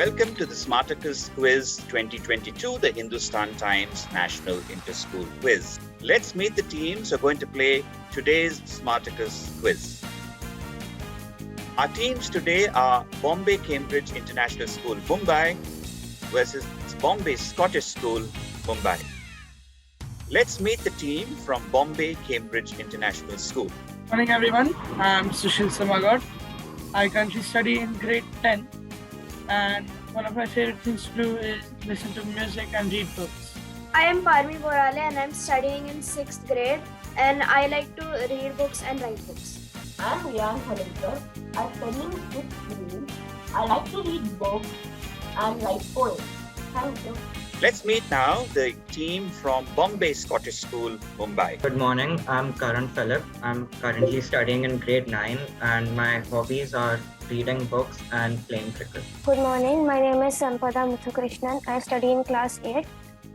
Welcome to the Smartacus Quiz 2022, the Hindustan Times National Interschool Quiz. Let's meet the teams who are going to play today's Smartacus Quiz. Our teams today are Bombay Cambridge International School, Mumbai versus Bombay Scottish School, Mumbai. Let's meet the team from Bombay Cambridge International School. Morning everyone, I'm Sushil Samagar. I currently study in grade 10 and one of my favorite things to do is listen to music and read books. I am Parmi Borale and I'm studying in 6th grade and I like to read books and write books. I am Riyan Halilkar. I study in 6th grade. I like to read books and write poems. Thank you. Let's meet now the team from Bombay Scottish School, Mumbai. Good morning, I'm Karan Philip. I'm currently studying in grade 9 and my hobbies are reading books and playing cricket. Good morning, my name is Sampada Muthukrishnan. I study in class 8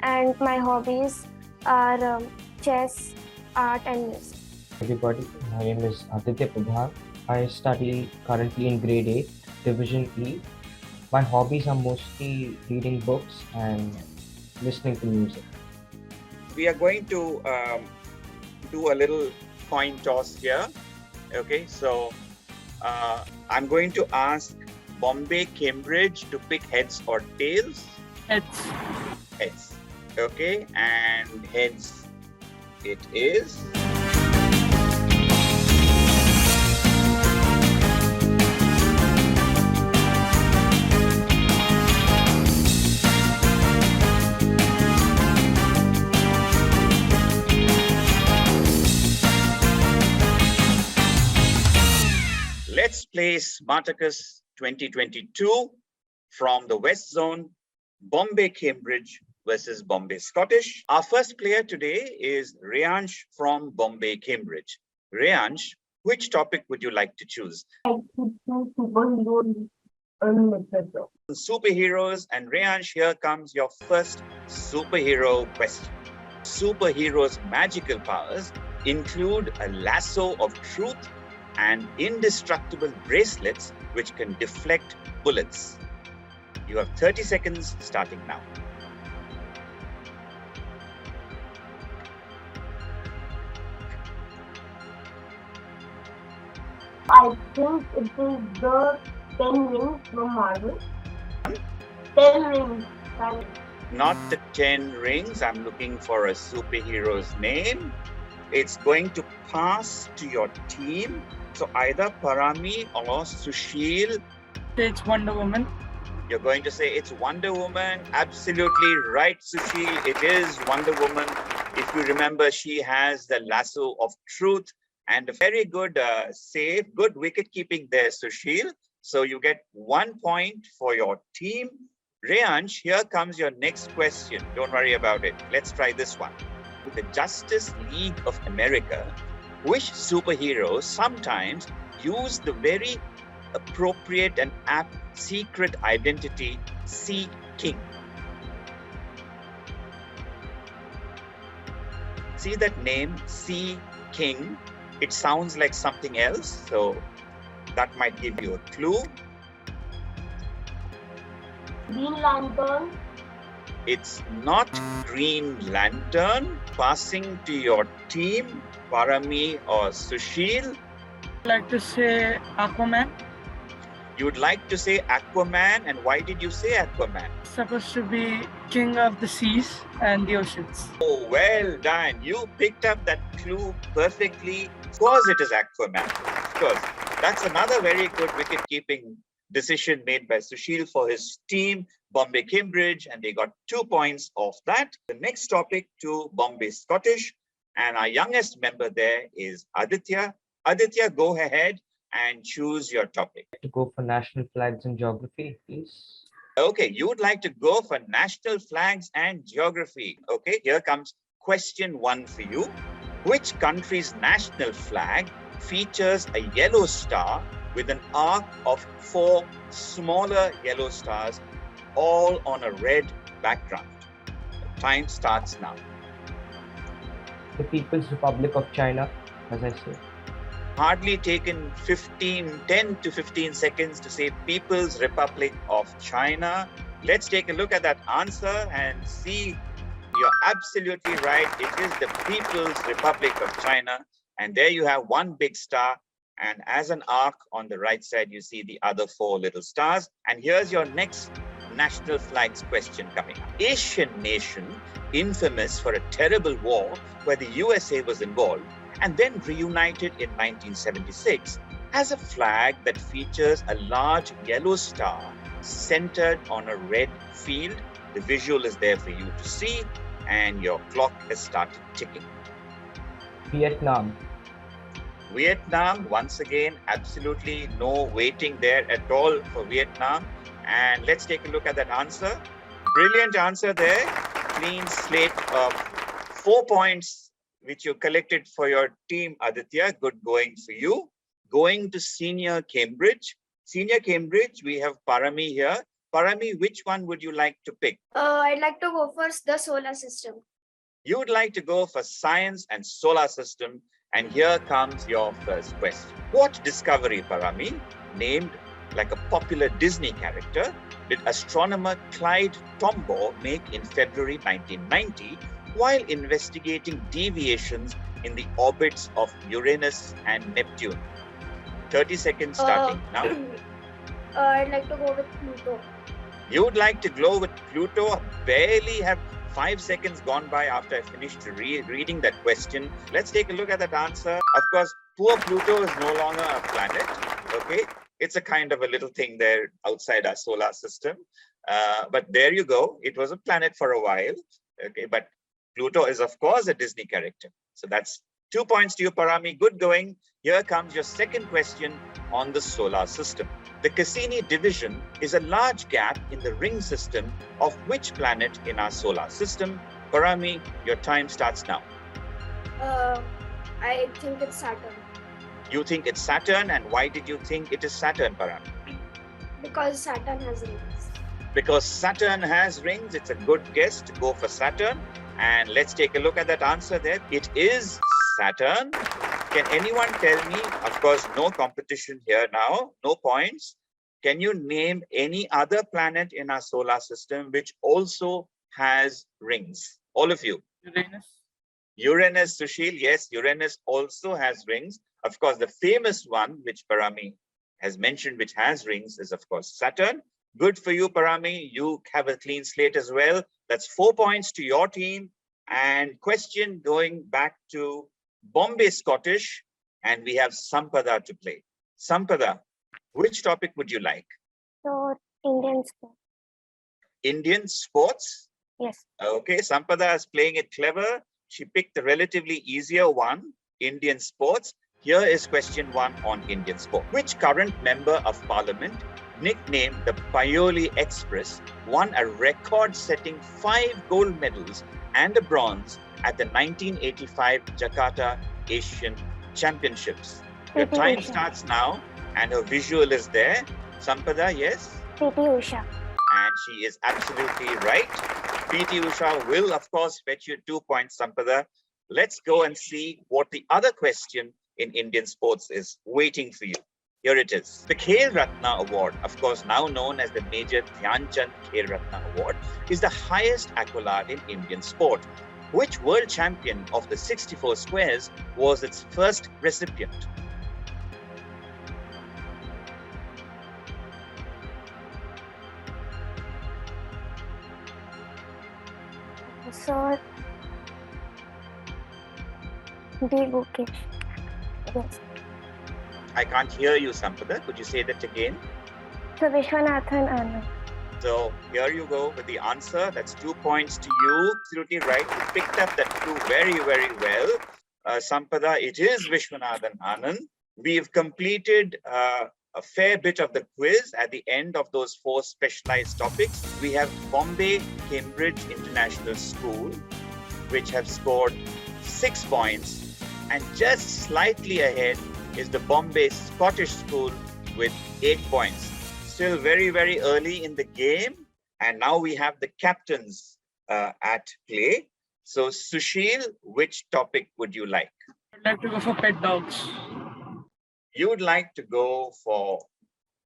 and my hobbies are chess, art and music. Everybody, my name is Aditya Prabha. I study currently in grade 8, Division E. My hobbies are mostly reading books and listening to music. We are going to do a little coin toss here. Okay, so I'm going to ask Bombay Cambridge to pick heads or tails. Heads. Heads. Okay, and heads it is. Let's play Smartacus 2022 from the West Zone, Bombay Cambridge versus Bombay Scottish. Our first player today is Reyansh from Bombay Cambridge. Reyansh, which topic would you like to choose? Superheroes, and Reyansh, here comes your first superhero question. Superheroes' magical powers include a lasso of truth and indestructible bracelets which can deflect bullets. You have 30 seconds starting now. I think it is the 10 rings from Marvel. 10 rings. Not the 10 rings. I'm looking for a superhero's name. It's going to pass to your team. So either Parami or Sushil. It's Wonder Woman. You're going to say it's Wonder Woman. Absolutely right, Sushil. It is Wonder Woman. If you remember, she has the lasso of truth and a very good save, good wicket keeping there, Sushil. So you get 1 point for your team. Reyansh, here comes your next question. Don't worry about it. Let's try this one. The Justice League of America, which superheroes sometimes use the very appropriate and apt secret identity Sea King? See that name, Sea King? It sounds like something else, so that might give you a clue. Green Lantern. It's not Green Lantern. Passing to your team, Parami or Sushil. I'd like to say Aquaman. You'd like to say Aquaman, and why did you say Aquaman? It's supposed to be king of the seas and the oceans. Oh, well done. You picked up that clue perfectly. Of course it is Aquaman. Of course. That's another very good wicket-keeping decision made by Sushil for his team, Bombay Cambridge, and they got 2 points off that. The next topic to Bombay Scottish, and our youngest member there is Aditya. Aditya, go ahead and choose your topic. To go for national flags and geography, please. Okay, you would like to go for national flags and geography. Okay, here comes question 1 for you. Which country's national flag features a yellow star with an arc of 4 smaller yellow stars, all on a red background? Time starts now. The People's Republic of China, as I said. hardly taken 10 to 15 seconds to say People's Republic of China. Let's take a look at that answer and see. You're absolutely right. It is the People's Republic of China. And there you have one big star. And as an arc on the right side, you see the other four little stars. And here's your next national flags question coming up. Asian nation, infamous for a terrible war where the USA was involved and then reunited in 1976, has a flag that features a large yellow star centered on a red field. The visual is there for you to see, and your clock has started ticking. Vietnam. Vietnam, once again, absolutely no waiting there at all for Vietnam. And let's take a look at that answer. Brilliant answer there. Clean slate of 4 points, which you collected for your team, Aditya. Good going for you. Going to Senior Cambridge. Senior Cambridge, we have Parami here. Parami, which one would you like to pick? I'd like to go for the solar system. You would like to go for science and solar system. And here comes your first question. What discovery, Parami, named like a popular Disney character, did astronomer Clyde Tombaugh make in February 1990 while investigating deviations in the orbits of Uranus and Neptune? 30 seconds starting now. I'd like to go with Pluto. You would like to go with Pluto? Barely have 5 seconds gone by after I finished reading that question. Let's take a look at that answer. Of course, poor Pluto is no longer a planet. Okay, it's a kind of a little thing there outside our solar system. But there you go. It was a planet for a while. Okay, but Pluto is, of course, a Disney character. So that's 2 points to you, Parami. Good going. Here comes your second question on the solar system. The Cassini division is a large gap in the ring system of which planet in our solar system? Parami, your time starts now. I think it's Saturn. You think it's Saturn, and why did you think it is Saturn, Parami? Because Saturn has rings. Because Saturn has rings, it's a good guess to go for Saturn. And let's take a look at that answer there. It is Saturn. Can anyone tell me, of course, no competition here now, no points. Can you name any other planet in our solar system which also has rings? All of you. Uranus. Uranus, Sushil, yes, Uranus also has rings. Of course, the famous one, which Parami has mentioned, which has rings, is of course Saturn. Good for you, Parami. You have a clean slate as well. That's 4 points to your team. And question going back to Bombay Scottish, and we have Sampada to play. Sampada, which topic would you like? So, Indian sport. Indian sports? Yes. Okay, Sampada is playing it clever. She picked a relatively easier one, Indian sports. Here is question 1 on Indian sport. Which current member of parliament, nicknamed the Paioli Express, won a record-setting 5 gold medals and a bronze at the 1985 Jakarta Asian Championships? Your time starts now, and her visual is there. Sampada, yes? PT Usha. And she is absolutely right. PT Usha will, of course, fetch you 2 points, Sampada. Let's go and see what the other question in Indian sports is waiting for you. Here it is. The Khel Ratna Award, of course, now known as the Major Dhyan Chand Khel Ratna Award, is the highest accolade in Indian sport. Which world champion of the 64 squares was its first recipient? So, D. Gukesh. Yes. I can't hear you, Sampada. Could you say that again? So, Vishwanathan Anand. So here you go with the answer. That's 2 points to you. Absolutely right. You picked up that clue very, very well. Sampada, it is Vishwanathan Anand. We've completed a fair bit of the quiz at the end of those 4 specialized topics. We have Bombay Cambridge International School, which have scored 6 points. And just slightly ahead is the Bombay Scottish School with 8 points. Still very, very early in the game. And now we have the captains at play. So Sushil, which topic would you like? I'd like to go for pet dogs. You would like to go for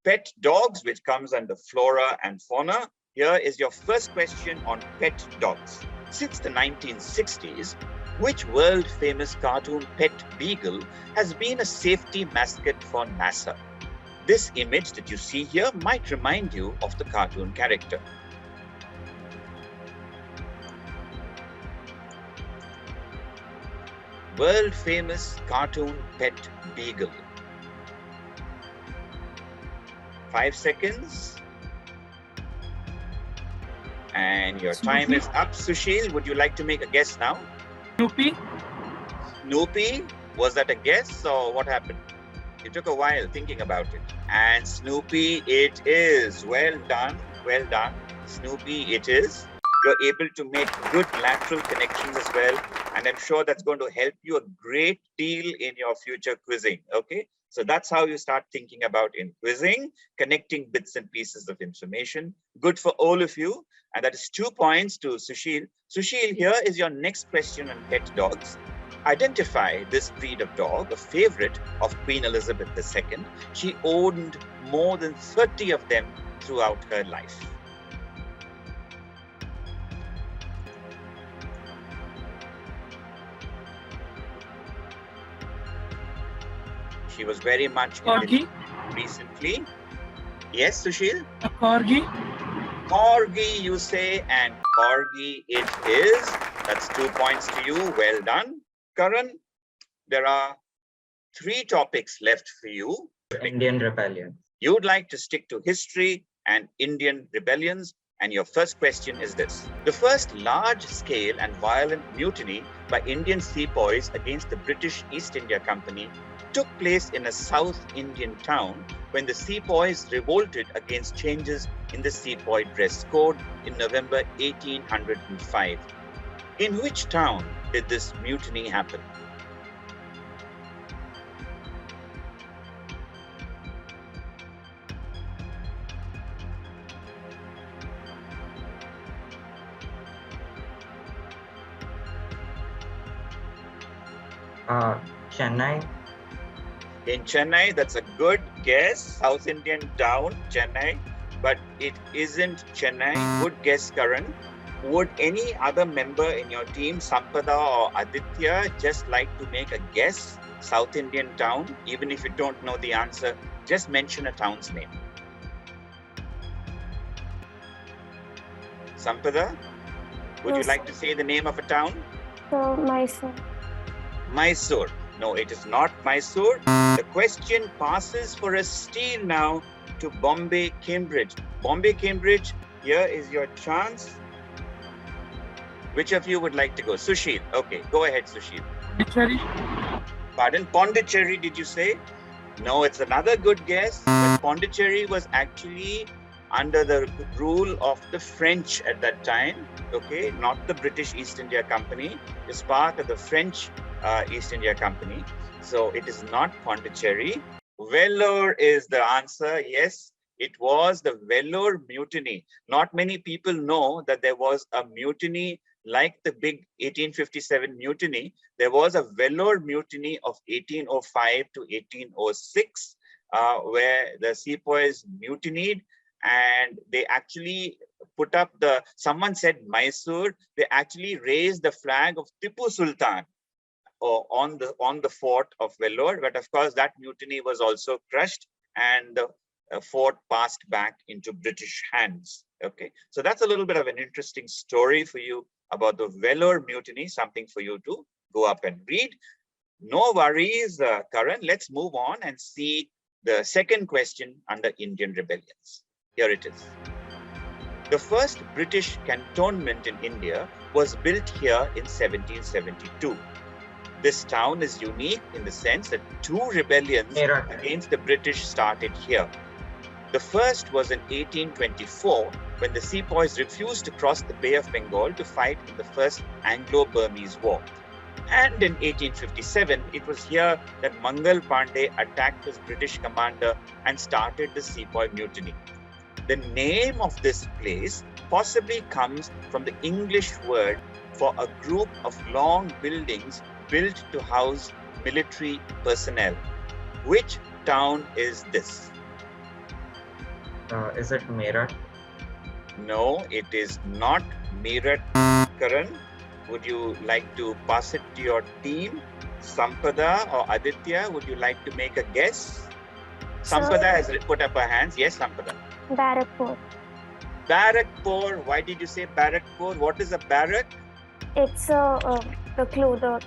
pet dogs, which comes under flora and fauna. Here is your first question on pet dogs. Since the 1960s, which world-famous cartoon pet beagle has been a safety mascot for NASA? This image that you see here might remind you of the cartoon character. World-famous cartoon pet beagle. 5 seconds. And your time is up. Sushil, would you like to make a guess now? Snoopy. Snoopy, was that a guess or what happened? You took a while thinking about it. And Snoopy it is. Well done, well done. Snoopy it is. You're able to make good lateral connections as well. And I'm sure that's going to help you a great deal in your future quizzing, okay? So that's how you start thinking about in quizzing, connecting bits and pieces of information. Good for all of you. And that is 2 points to Sushil. Sushil, here is your next question on pet dogs. Identify this breed of dog, a favorite of Queen Elizabeth II. She owned more than 30 of them throughout her life. She was very much in Corgi. recently. Yes, Sushil? A corgi. Corgi, you say, and corgi it is. That's 2 points to you. Well done. Karan, there are 3 topics left for you. Indian rebellion. You would like to stick to history and Indian rebellions. And your first question is this. The first large-scale and violent mutiny by Indian sepoys against the British East India Company took place in a South Indian town when the sepoys revolted against changes in the sepoy dress code in November 1805. In which town did this mutiny happen? Chennai. In Chennai, that's a good guess. South Indian town, Chennai, but it isn't Chennai. Good guess, Karan. Would any other member in your team, Sampada or Aditya, just like to make a guess? South Indian town, even if you don't know the answer, just mention a town's name. Sampada, would you Yes. like to say the name of a town? So Mysore. Mysore. No, it is not Mysore. The question passes for a steal now to Bombay, Cambridge. Bombay, Cambridge, here is your chance. Which of you would like to go? Sushil. Okay, go ahead, Sushil. Pondicherry. Pardon, Pondicherry, did you say? No, it's another good guess. But Pondicherry was actually under the rule of the French at that time, okay, not the British East India Company. It's part of the French East India Company. So it is not Pondicherry. Vellore is the answer. Yes, it was the Vellore mutiny. Not many people know that there was a mutiny like the big 1857 mutiny. There was a Vellore mutiny of 1805 to 1806, where the sepoys mutinied. And they actually put up someone said Mysore, they actually raised the flag of Tipu Sultan on the fort of Vellore. But of course, that mutiny was also crushed and the fort passed back into British hands. Okay, so that's a little bit of an interesting story for you about the Vellore mutiny, something for you to go up and read. No worries, Karan. Let's move on and see the second question under Indian rebellions. Here it is. The first British cantonment in India was built here in 1772. This town is unique in the sense that 2 rebellions against the British started here. The first was in 1824 when the sepoys refused to cross the Bay of Bengal to fight in the First Anglo-Burmese War. And in 1857, it was here that Mangal Pandey attacked his British commander and started the sepoy mutiny. The name of this place possibly comes from the English word for a group of long buildings built to house military personnel. Which town is this? Is it Meerut? No, it is not Meerut. Karan, would you like to pass it to your team? Sampada or Aditya, would you like to make a guess? Sampada has put up her hands. Yes, Sampada. Barrackpore. Barrackpore. Why did you say Barrackpore? What is a barrack? It's the clue, the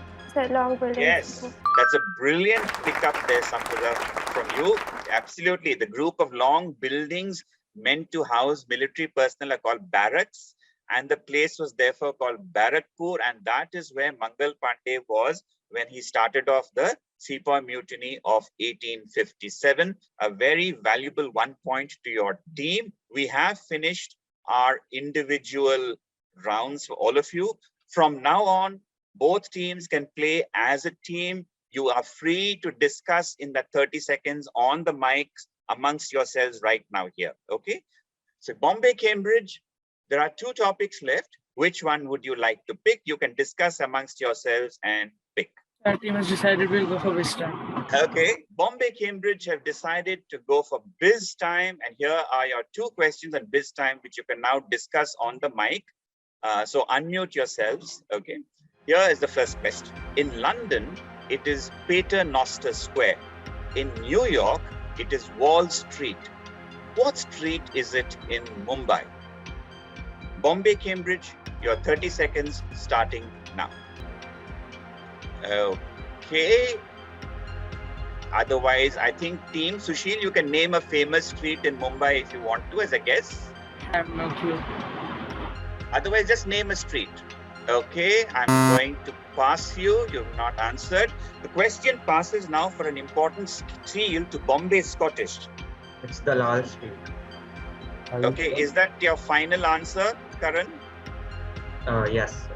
long building. Yes, that's a brilliant pickup there, Sampada, from you. Absolutely. The group of long buildings meant to house military personnel are called barracks. And the place was therefore called Barrackpur. And that is where Mangal Pandey was when he started off the Sepoy Mutiny of 1857. A very valuable 1 point to your team. We have finished our individual rounds for all of you. From now on, both teams can play as a team. You are free to discuss in that 30 seconds on the mics amongst yourselves right now here. Okay. So Bombay, Cambridge, there are 2 topics left. Which one would you like to pick? You can discuss amongst yourselves and pick. Our team has decided we'll go for this time. Okay. Bombay, Cambridge have decided to go for biz time. And here are your 2 questions on biz time, which you can now discuss on the mic. So unmute yourselves. Okay. Here is the first question. In London, it is Paternoster Square. In New York, it is Wall Street. What street is it in Mumbai? Bombay, Cambridge, your 30 seconds starting now. Okay. Otherwise, I think team Sushil, you can name a famous street in Mumbai if you want to as a guess. I have no clue. Otherwise, just name a street. Okay, I'm going to pass you. You've not answered. The question passes now for an important seal to Bombay Scottish. It's Dalal Street. Okay, is that your final answer, Karan? Yes. Sir.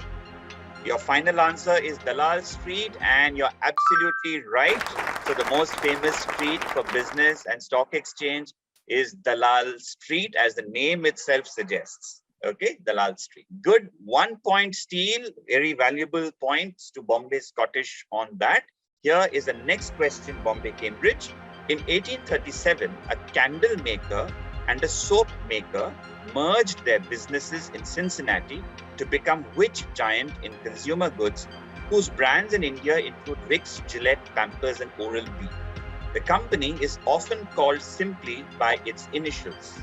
Your final answer is Dalal Street, and you're absolutely right. So the most famous street for business and stock exchange is Dalal Street, as the name itself suggests. Okay, Dalal Street. Good. 1 point steal. Very valuable points to Bombay Scottish on that. Here is the next question, Bombay Cambridge. In 1837, a candle maker and a soap maker merged their businesses in Cincinnati to become which giant in consumer goods, whose brands in India include Vicks, Gillette, Pampers, and Oral-B. The company is often called simply by its initials.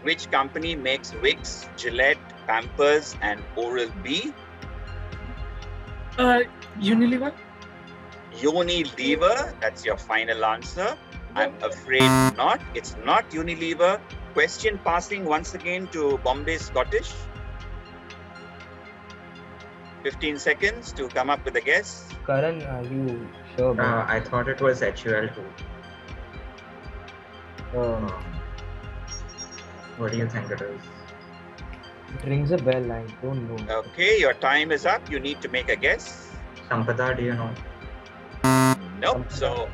Which company makes Vicks, Gillette, Pampers, and Oral-B? Unilever? Unilever, that's your final answer. I'm afraid not. It's not Unilever. Question passing once again to Bombay Scottish. 15 seconds to come up with a guess. Karan, are you sure about I thought it was HUL too. What do you think it is? it rings a bell, I don't know. Okay, your time is up. You need to make a guess. Sampada, do you know? Nope. So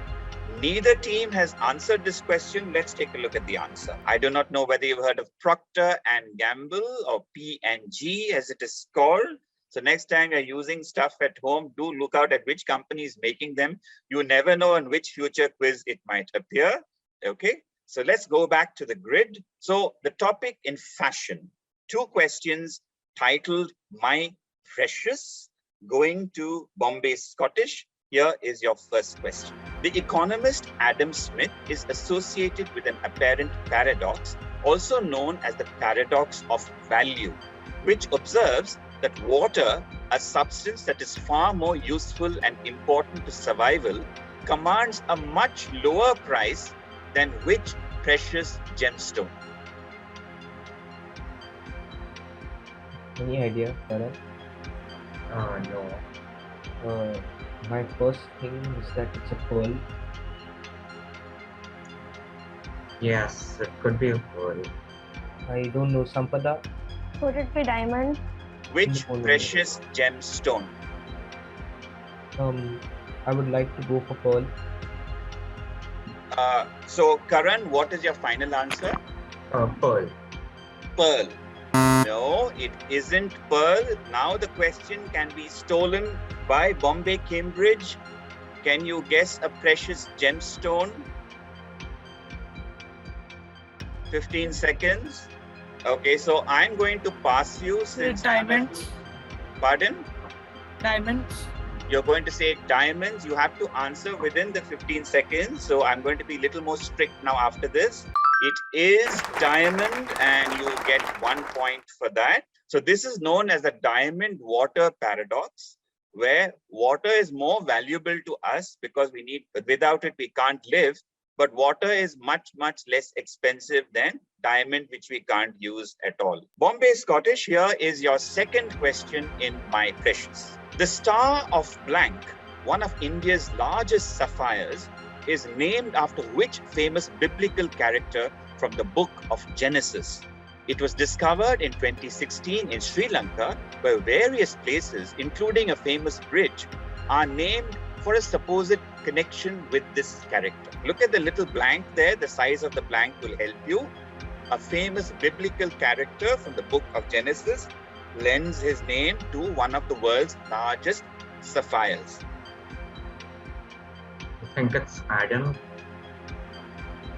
neither team has answered this question. Let's take a look at the answer. I do not know whether you've heard of Procter and Gamble or P&G as it is called. So next time you're using stuff at home, do look out at which company is making them. You never know in which future quiz it might appear. Okay. So let's go back to the grid. So the topic in fashion, 2 questions titled My Precious, going to Bombay Scottish. Here is your first question. The economist Adam Smith is associated with an apparent paradox, also known as the paradox of value, which observes that water, a substance that is far more useful and important to survival, commands a much lower price than which precious gemstone? Any idea, Karan? No. My first thing is that it's a pearl. Yes, it could be a pearl. I don't know. Sampada? Could it be diamond? Which No. precious gemstone? I would like to go for pearl. So Karan, what is your final answer? Pearl. Pearl. No, it isn't pearl. Now the question can be stolen by Bombay, Cambridge. Can you guess a precious gemstone? 15 seconds. Okay, so I'm going to pass you since Diamonds. Pardon? Diamonds. You're going to say diamonds. You have to answer within the 15 seconds. So I'm going to be a little more strict now after this. It is diamond and you get 1 point for that. So this is known as the diamond water paradox, where water is more valuable to us because without it, we can't live. But water is much, much less expensive than diamond, which we can't use at all. Bombay Scottish, here is your second question in My Precious. The Star of Blank, one of India's largest sapphires, is named after which famous biblical character from the book of Genesis? It was discovered in 2016 in Sri Lanka, where various places, including a famous bridge, are named for a supposed connection with this character. Look at the little blank there. The size of the blank will help you. A famous biblical character from the book of Genesis lends his name to one of the world's largest sapphires. I think it's Adam.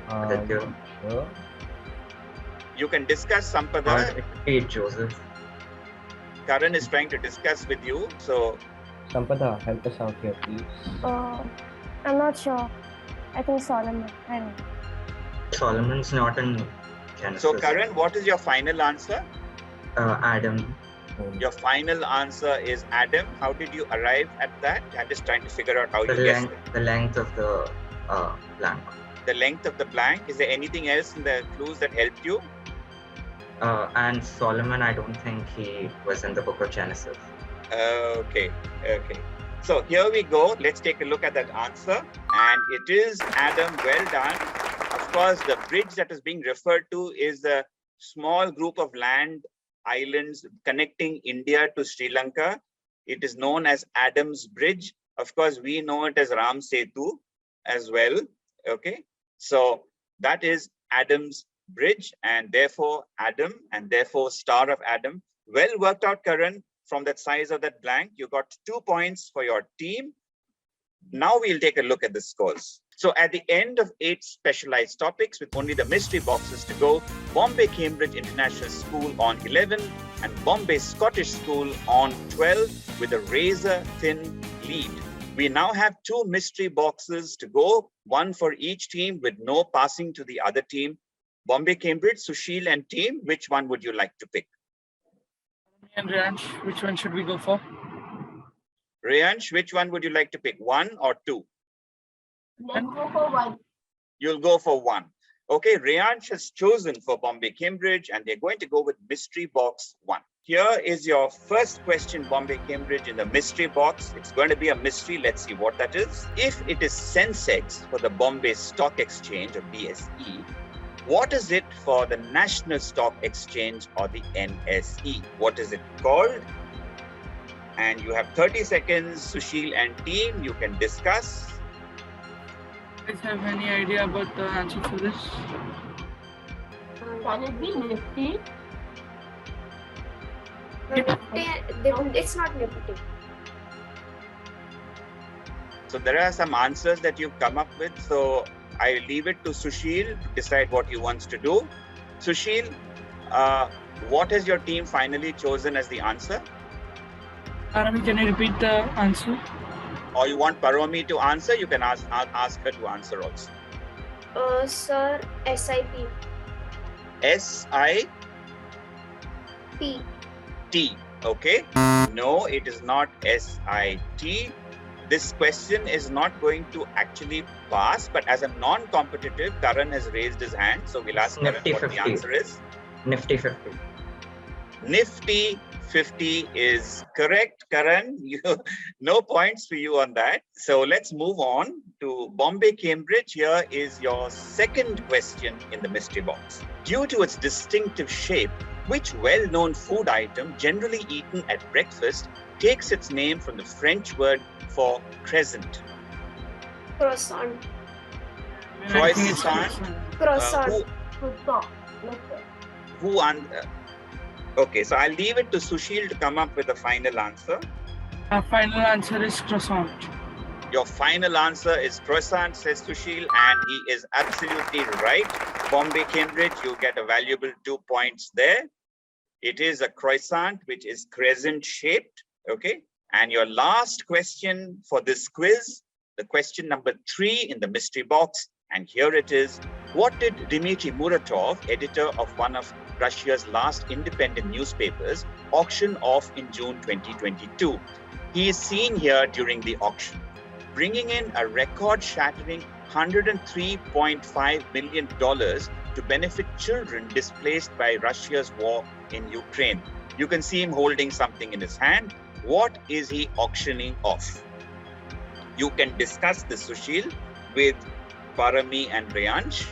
Aditya. Sure. You can discuss, Or Sampada. it could be Joseph. Karan is trying to discuss with you. So Sampada, help us out here, please. I'm not sure. I think Solomon. I don't know. Solomon's not in Genesis. So Karan, what is your final answer? Adam. Your final answer is Adam. How did you arrive at that? I'm just trying to figure out how The you guessed length, the length of the blank. the length of the blank. Is there anything else in the clues that helped you? And Solomon, I don't think he was in the book of Genesis. Okay. So here we go. Let's take a look at that answer. And it is Adam. Well done. Of course, the bridge that is being referred to is a small group of land islands connecting India to Sri Lanka. It is known as Adam's Bridge. Of course, we know it as Ram Setu as well. Okay. So that is Adam's Bridge, and therefore Adam, and therefore Star of Adam. Well worked out, Karan. From that size of that blank, you got 2 points for your team. Now we'll take a look at the scores. So at the end of 8 specialized topics with only the mystery boxes to go, Bombay Cambridge International School on 11 and Bombay Scottish School on 12 with a razor thin lead. We now have 2 mystery boxes to go, one for each team with no passing to the other team. Bombay Cambridge, Sushil and team, which one would you like to pick? And Ranch, which one should we go for? Rayansh, which one would you like to pick, 1 or 2? Let's go for 1. You'll go for 1. Okay, Rayansh has chosen for Bombay Cambridge and they're going to go with mystery box 1. Here is your first question, Bombay Cambridge, in the mystery box. It's going to be a mystery. Let's see what that is. If it is Sensex for the Bombay Stock Exchange or BSE, what is it for the National Stock Exchange or the NSE? What is it called? And you have 30 seconds, Sushil and team. You can discuss. Do you guys have any idea about the answer for this? Can it be Nifty? It's not Nifty. So there are some answers that you've come up with. So I leave it to Sushil to decide what he wants to do. Sushil, what has your team finally chosen as the answer? Arami, can you repeat the answer? Or you want Paromi to answer? You can ask her to answer also. Sir, SIP. SIT. P. Okay. No, it is not SIT. This question is not going to actually pass, but as a non-competitive, Karan has raised his hand. So we'll ask Karan Nifty what 50. the answer is. Nifty 50. Nifty 50 is correct, Karan. No points for you on that. So let's move on to Bombay Cambridge. Here is your second question in the mystery box. Due to its distinctive shape, which well-known food item generally eaten at breakfast takes its name from the French word for crescent? Croissant. I think it's Croissant. Croissant. Good talk. Let's go. Who Okay, so I'll leave it to Sushil to come up with a final answer. Our final answer is croissant. Your final answer is croissant, says Sushil, and he is absolutely right. Bombay, Cambridge, you get a valuable 2 points there. It is a croissant, which is crescent shaped, okay? And your last question for this quiz, the question number 3 in the mystery box, and here it is. What did Dmitry Muratov, editor of one of Russia's last independent newspapers, auction off in June 2022? He is seen here during the auction, bringing in a record-shattering $103.5 million to benefit children displaced by Russia's war in Ukraine. You can see him holding something in his hand. What is he auctioning off? You can discuss this, Sushil, with Parami and Rayansh.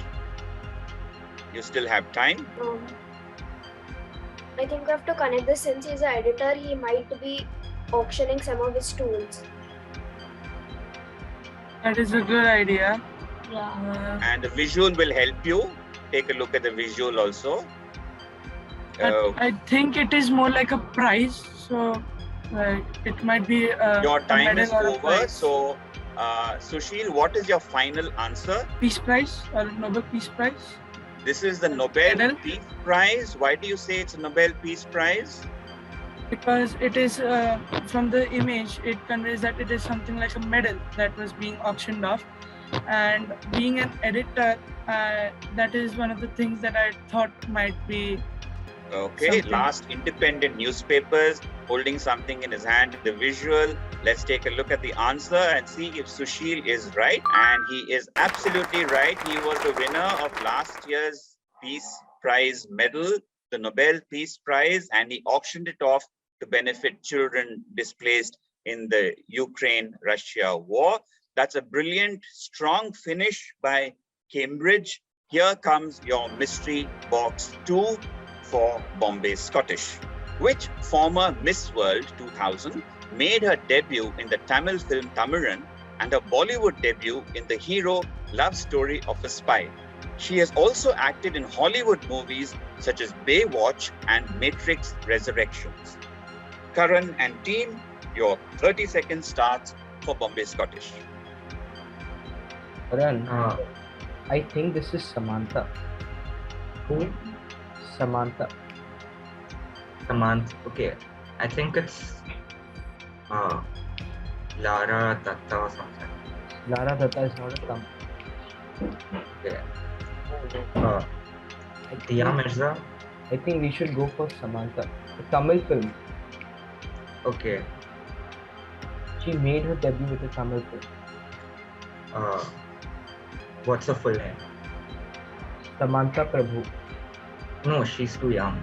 You still have time. I think we have to connect this. Since he's an editor, he might be auctioning some of his tools. That is a good idea. Yeah. And the visual will help you. Take a look at the visual also. I think it is more like a prize. So it might be Your a time is medal or a over. prize. So, Sushil, what is your final answer? Peace Prize or Nobel Peace Prize? This is the Nobel Medal? Peace Prize. Why do you say it's a Nobel Peace Prize? Because it is from the image, it conveys that it is something like a medal that was being auctioned off. And being an editor, that is one of the things that I thought might be Okay, something. last independent newspapers, holding something in his hand, the visual. Let's take a look at the answer and see if Sushil is right. And he is absolutely right. He was the winner of last year's Peace Prize medal, the Nobel Peace Prize, and he auctioned it off to benefit children displaced in the Ukraine-Russia war. That's a brilliant, strong finish by Cambridge. Here comes your mystery box 2 for Bombay Scottish. Which former Miss World 2000 made her debut in the Tamil film Tamiran and her Bollywood debut in the hero love story of a spy? She has also acted in Hollywood movies such as Baywatch and Matrix Resurrections. Karan and team, your 30 seconds starts for Bombay Scottish. Karan, Uh, I think this is Samantha. who? Samantha. Samantha. Okay. I think it's Lara Datta or something. Lara Datta is not a thumb. Okay. I Dia think, Mirza. I think we should go for Samantha. A Tamil film. Okay. She made her debut with a Tamil film. What's the full name? Samantha Prabhu. No, she's too young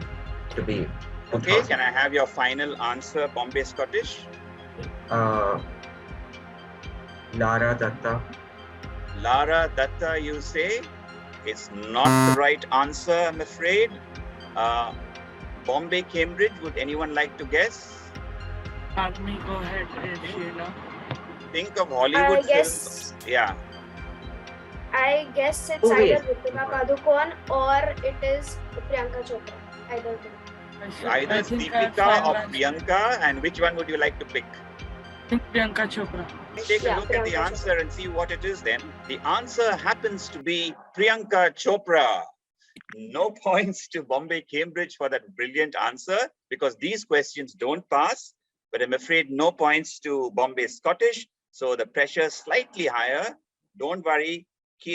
to be. Okay, 2000. can I have your final answer, Bombay Scottish? Lara Datta. Lara Datta, you say? It's not the right answer, I'm afraid. Bombay, Cambridge, would anyone like to guess? Pardon me, go ahead if you know. Think of Hollywood films. guess- Yeah. I guess it's Oh, wait. either Deepika Padukone or it is Priyanka Chopra. Either of them. Either I it's think Deepika or final answer. Priyanka, and which one would you like to pick? I think Priyanka Chopra. Take a Yeah, look at the Priyanka answer and see what it is then. The answer happens to be Priyanka Chopra. No points to Bombay, Cambridge for that brilliant answer because these questions don't pass, but I'm afraid no points to Bombay Scottish. So the pressure slightly higher. Don't worry,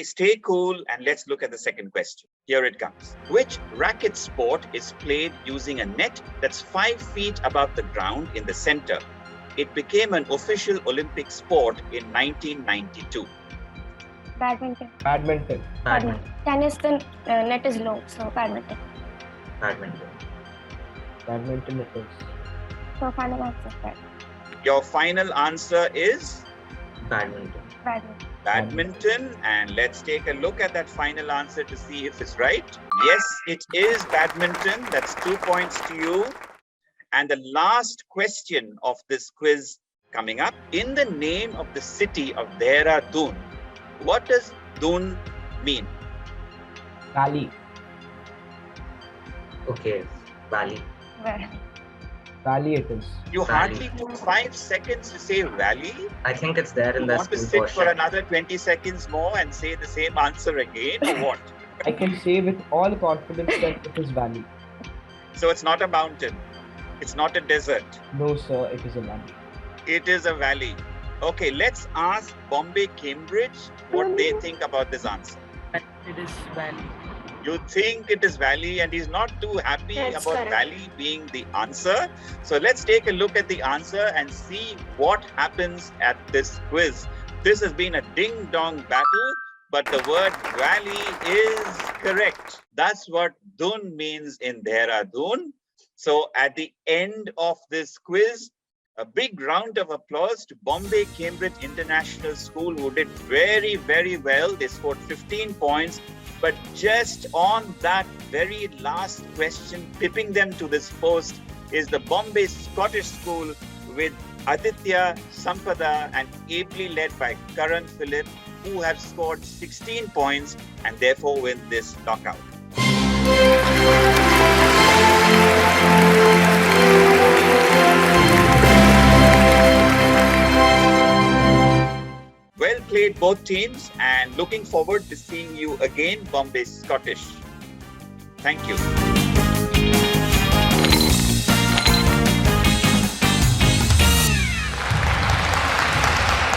stay cool and let's look at the second question. Here it comes. Which racket sport is played using a net that's 5 feet above the ground in the center? It became an official Olympic sport in 1992. Badminton. Badminton. Pardon. Badminton. Tennis, the net is low, so badminton. Badminton. Badminton it is. So final answer, that. Your final answer is Badminton. Badminton. badminton, and let's take a look at that final answer to see if it's right. Yes, it is badminton. That's 2 points to you. And the last question of this quiz coming up. In the name of the city of Dehradun, what does Dun mean? Valley. Okay. Valley. Well, Valley it is. You Valley. hardly took 5 seconds to say valley. I think it's there in You the want to school sit for portion. another 20 seconds more and say the same answer again, or what? I can say with all confidence that it is valley. So it's not a mountain. It's not a desert. No, sir, it is a valley. It is a valley. Okay, let's ask Bombay Cambridge what they think about this answer. And it is valley. You think it is valley, and he's not too happy That's about correct. valley being the answer. So let's take a look at the answer and see what happens at this quiz. This has been a ding-dong battle, but the word valley is correct. That's what Dun means in Dehradun. So at the end of this quiz, a big round of applause to Bombay Cambridge International School, who did very, very well. They scored 15 points. But just on that very last question, tipping them to this post, is the Bombay Scottish School with Aditya, Sampada, and ably led by Karan Philip, who have scored 16 points and therefore win this knockout. Well played, both teams, and looking forward to seeing you again, Bombay Scottish. Thank you.